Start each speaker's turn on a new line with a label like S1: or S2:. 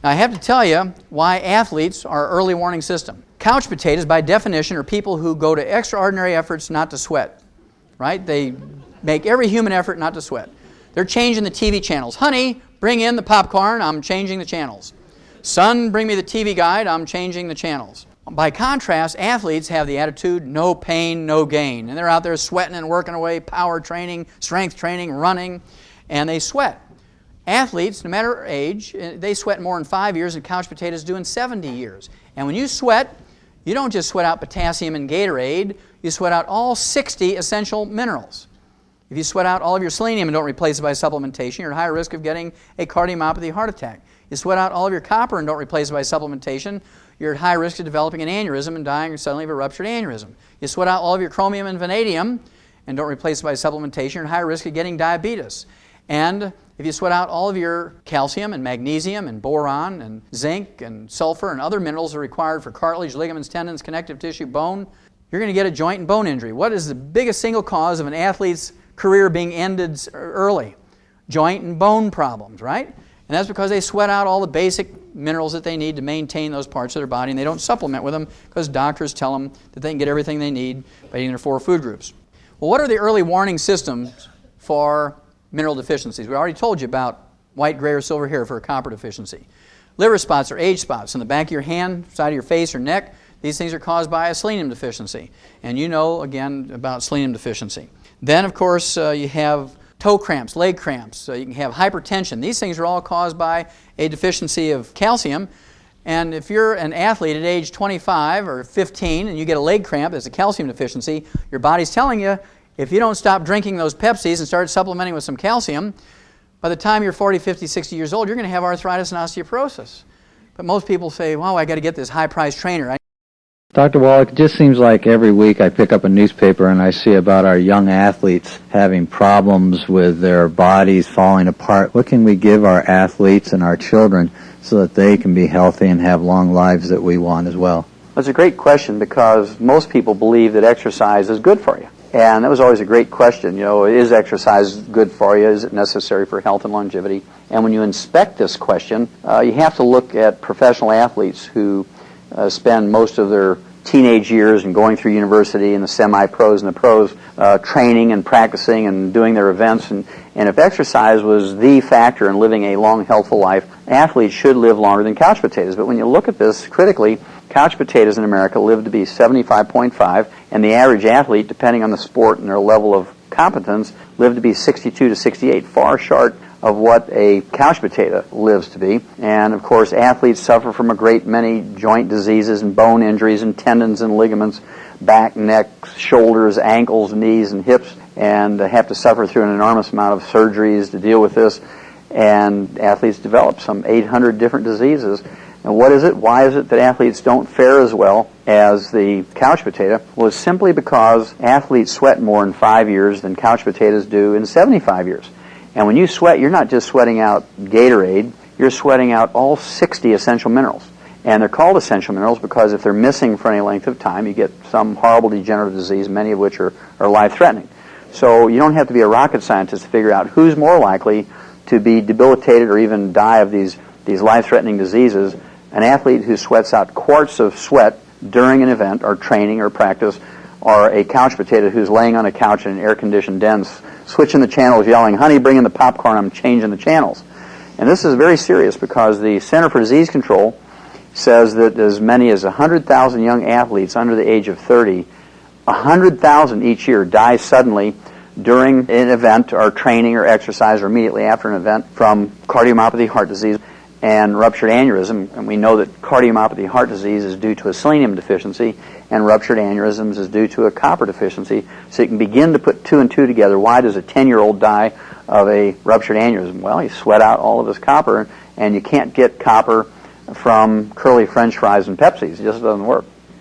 S1: Now, I have to tell you why athletes are early warning system. Couch potatoes, by definition, are people who go to extraordinary efforts not to sweat, right? They make every human effort not to sweat. They're changing the TV channels. Honey, bring in the popcorn, I'm changing the channels. Son, bring me the TV guide, I'm changing the channels. By contrast, athletes have the attitude, no pain, no gain. And they're out there sweating and working away, power training, strength training, running, and they sweat. Athletes, no matter age, they sweat more in 5 years than couch potatoes do in 70 years. And when you sweat, you don't just sweat out potassium and Gatorade, you sweat out all 60 essential minerals. If you sweat out all of your selenium and don't replace it by supplementation, you're at higher risk of getting a cardiomyopathy heart attack. You sweat out all of your copper and don't replace it by supplementation, you're at high risk of developing an aneurysm and dying suddenly of a ruptured aneurysm. You sweat out all of your chromium and vanadium and don't replace it by supplementation, you're at high risk of getting diabetes. And if you sweat out all of your calcium and magnesium and boron and zinc and sulfur and other minerals that are required for cartilage, ligaments, tendons, connective tissue, bone, you're going to get a joint and bone injury. What is the biggest single cause of an athlete's career being ended early? Joint and bone problems, right? And that's because they sweat out all the basic minerals that they need to maintain those parts of their body, and they don't supplement with them because doctors tell them that they can get everything they need by eating their 4 food groups. Well, what are the early warning systems for mineral deficiencies? We already told you about white, gray, or silver hair for a copper deficiency. Liver spots or age spots on the back of your hand, side of your face, or neck. These things are caused by a selenium deficiency. And you know, again, about selenium deficiency. Then, of course, you have toe cramps, leg cramps. You can have hypertension. These things are all caused by a deficiency of calcium. And if you're an athlete at age 25 or 15 and you get a leg cramp, that's a calcium deficiency, your body's telling you, if you don't stop drinking those Pepsis and start supplementing with some calcium, by the time you're 40, 50, 60 years old, you're going to have arthritis and osteoporosis. But most people say, well, I got to get this high-priced trainer.
S2: Dr. Wallach, it just seems like every week I pick up a newspaper and I see about our young athletes having problems with their bodies falling apart. What can we give our athletes and our children so that they can be healthy and have long lives that we want as well?
S3: That's a great question because most people believe that exercise is good for you. And that was always a great question. You know, is exercise good for you? Is it necessary for health and longevity? And when you inspect this question, you have to look at professional athletes who spend most of their teenage years and going through university and the semi-pros and the pros training and practicing and doing their events. And if exercise was the factor in living a long, healthful life, athletes should live longer than couch potatoes. But when you look at this critically, couch potatoes in America live to be 75.5, and the average athlete, depending on the sport and their level of competence, live to be 62 to 68, far short of what a couch potato lives to be. And of course, athletes suffer from a great many joint diseases and bone injuries and tendons and ligaments, back, neck, shoulders, ankles, knees, and hips, and have to suffer through an enormous amount of surgeries to deal with this. And athletes develop some 800 different diseases. And what is it? Why is it that athletes don't fare as well as the couch potato? Well, it's simply because athletes sweat more in 5 years than couch potatoes do in 75 years. And when you sweat, you're not just sweating out Gatorade, you're sweating out all 60 essential minerals. And they're called essential minerals because if they're missing for any length of time, you get some horrible degenerative disease, many of which are life-threatening. So you don't have to be a rocket scientist to figure out who's more likely to be debilitated or even die of these life-threatening diseases. An athlete who sweats out quarts of sweat during an event or training or practice, or a couch potato who's laying on a couch in an air-conditioned den, switching the channels, yelling, honey, bring in the popcorn, I'm changing the channels. And this is very serious because the Center for Disease Control says that as many as 100,000 young athletes under the age of 30, 100,000 each year die suddenly during an event or training or exercise or immediately after an event from cardiomyopathy, heart disease, and ruptured aneurysm. And we know that cardiomyopathy, heart disease is due to a selenium deficiency, and ruptured aneurysms is due to a copper deficiency. So you can begin to put 2 and 2 together. Why does a 10-year-old die of a ruptured aneurysm? Well, he sweat out all of his copper, and you can't get copper from curly French fries and Pepsis. It just doesn't work.